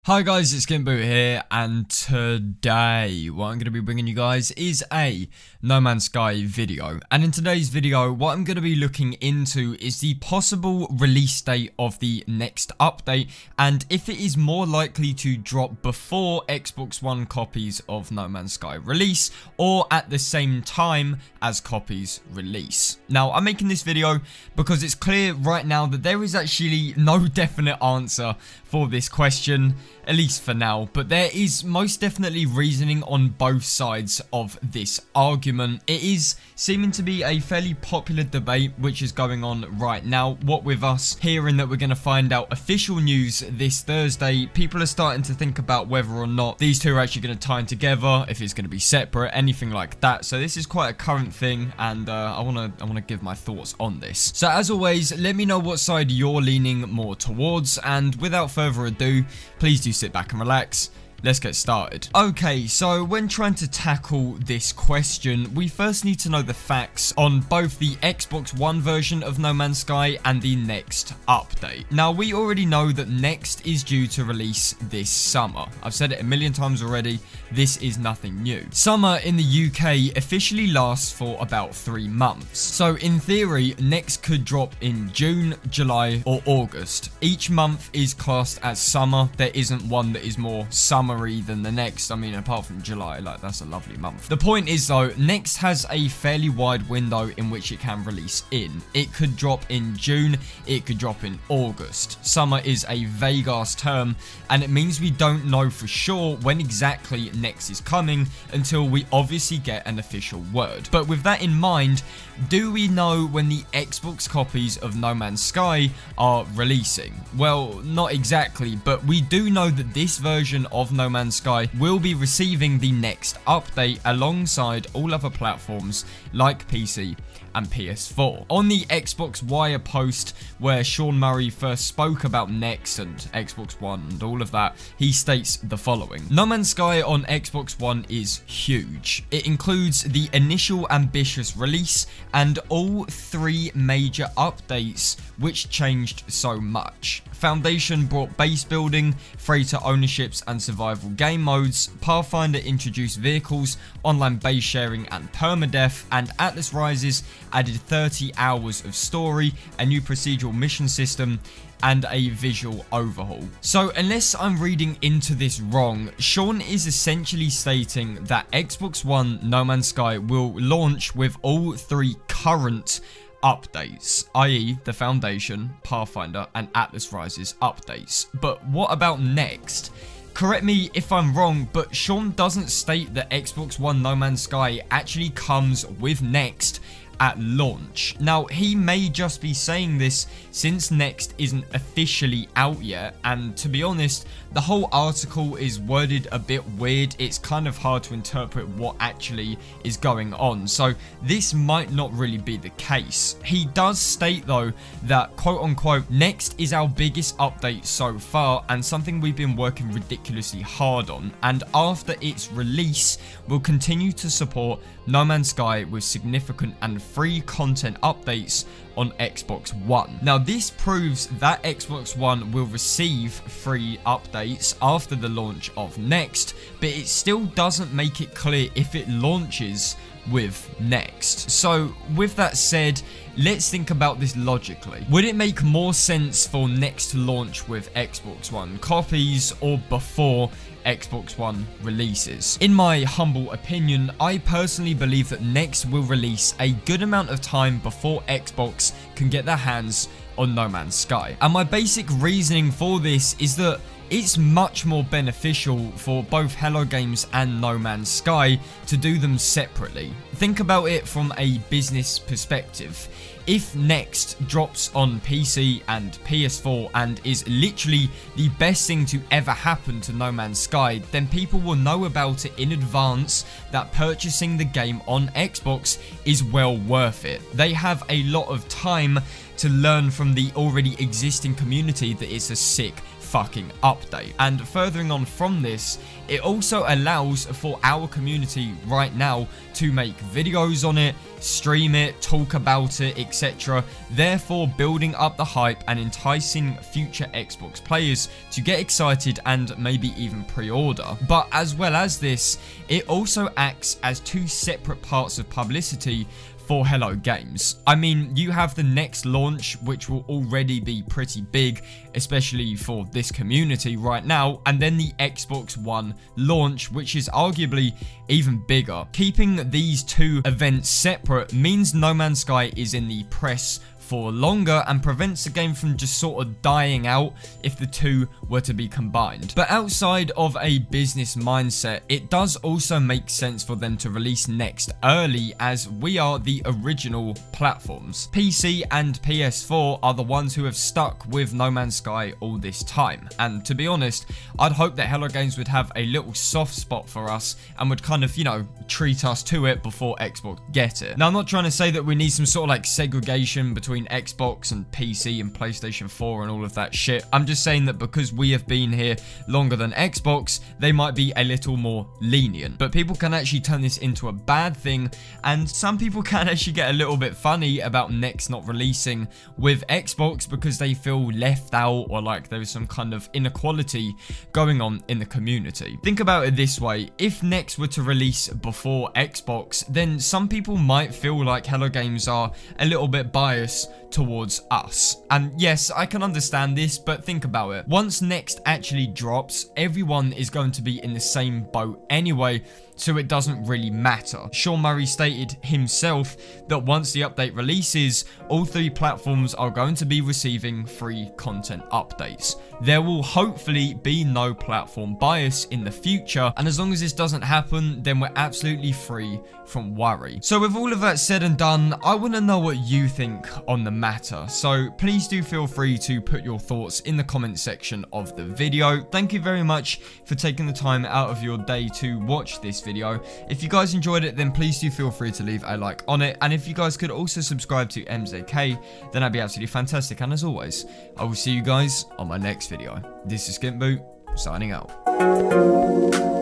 Hi guys, it's SkintBoot here, and today what I'm going to be bringing you guys is a No Man's Sky video. And in today's video, what I'm going to be looking into is the possible release date of the next update, and if it is more likely to drop before Xbox One copies of No Man's Sky release, or at the same time as copies release. Now, I'm making this video because it's clear right now that there is actually no definite answer for this question, at least for now, but there is most definitely reasoning on both sides of this argument. It is seeming to be a fairly popular debate which is going on right now. What with us hearing that we're going to find out official news this Thursday, people are starting to think about whether or not these two are actually going to tie in together, if it's going to be separate, anything like that. So this is quite a current thing, and I want to give my thoughts on this. So as always, let me know what side you're leaning more towards, and without further ado, please do sit back and relax. Let's get started. Okay, so when trying to tackle this question, we first need to know the facts on both the Xbox One version of No Man's Sky and the next update. Now, we already know that Next is due to release this summer. I've said it a million times already, this is nothing new. Summer in the UK officially lasts for about 3 months. So in theory, Next could drop in June, July, or August. Each month is classed as summer. There isn't one that is more summery than the next. I mean, apart from July, like, that's a lovely month. The point is though, Next has a fairly wide window in which it can release in. It could drop in June, it could drop in August. Summer is a vague ass term, and it means we don't know for sure when exactly Next is coming until we obviously get an official word. But with that in mind, do we know when the Xbox copies of No Man's Sky are releasing? Well, not exactly, but we do know that this version of No Man's Sky will be receiving the next update alongside all other platforms like PC and PS4. On the Xbox Wire post where Sean Murray first spoke about Next and Xbox One and all of that, he states the following: No Man's Sky on Xbox One is huge. It includes the initial ambitious release and all 3 major updates which changed so much. Foundation brought base building, freighter ownerships and survival game modes. Pathfinder introduced vehicles, online base sharing and permadeath, and Atlas Rises added 30 hours of story, a new procedural mission system, and a visual overhaul. So unless I'm reading into this wrong, Sean is essentially stating that Xbox One No Man's Sky will launch with all 3 current updates, i.e. the Foundation, Pathfinder, and Atlas Rises updates. But what about Next? Correct me if I'm wrong, but Sean doesn't state that Xbox One No Man's Sky actually comes with Next at launch. Now, he may just be saying this since Next isn't officially out yet, and to be honest, the whole article is worded a bit weird. It's kind of hard to interpret what actually is going on, so this might not really be the case. He does state though that, quote unquote, Next is our biggest update so far and something we've been working ridiculously hard on, and after its release we'll continue to support No Man's Sky with significant and free content updates on Xbox One. Now, this proves that Xbox One will receive free updates after the launch of Next, but it still doesn't make it clear if it launches with Next. So with that said, let's think about this logically. Would it make more sense for Next to launch with Xbox One copies or before Xbox One releases? In my humble opinion, I personally believe that Next will release a good amount of time before Xbox can get their hands on No Man's Sky. And my basic reasoning for this is that it's much more beneficial for both Hello Games and No Man's Sky to do them separately. Think about it from a business perspective. If Next drops on PC and PS4 and is literally the best thing to ever happen to No Man's Sky, then people will know about it in advance that purchasing the game on Xbox is well worth it. They have a lot of time to learn from the already existing community that it's a sick fucking update. And furthering on from this, it also allows for our community right now to make videos on it, stream it, talk about it, etc. Therefore building up the hype and enticing future Xbox players to get excited and maybe even pre-order. But as well as this, it also acts as two separate parts of publicity for Hello Games. I mean, you have the next launch, which will already be pretty big, especially for this community right now, and then the Xbox One launch, which is arguably even bigger. Keeping these two events separate means No Man's Sky is in the press for longer and prevents the game from just sort of dying out if the two were to be combined. But outside of a business mindset, it does also make sense for them to release next early, as we are the original platforms. PC and PS4 are the ones who have stuck with No Man's Sky all this time, and to be honest, I'd hope that Hello Games would have a little soft spot for us and would kind of, you know, treat us to it before Xbox get it. Now, I'm not trying to say that we need some sort of like segregation between Xbox and PC and PlayStation 4 and all of that shit. I'm just saying that because we have been here longer than Xbox, they might be a little more lenient. But people can actually turn this into a bad thing, and some people can actually get a little bit funny about Next not releasing with Xbox because they feel left out or like there is some kind of inequality going on in the community. Think about it this way: if Next were to release before Xbox, then some people might feel like Hello Games are a little bit biased towards us. And yes, I can understand this, but think about it. Once Next actually drops, everyone is going to be in the same boat anyway, so it doesn't really matter. Sean Murray stated himself that once the update releases, all three platforms are going to be receiving free content updates. There will hopefully be no platform bias in the future, and as long as this doesn't happen, then we're absolutely free from worry. So with all of that said and done, I want to know what you think on the matter, so please do feel free to put your thoughts in the comment section of the video. Thank you very much for taking the time out of your day to watch this video. If you guys enjoyed it, then please do feel free to leave a like on it, and if you guys could also subscribe to MZK, then that'd be absolutely fantastic. And as always, I will see you guys on my next video. This is SkintBoot, signing out.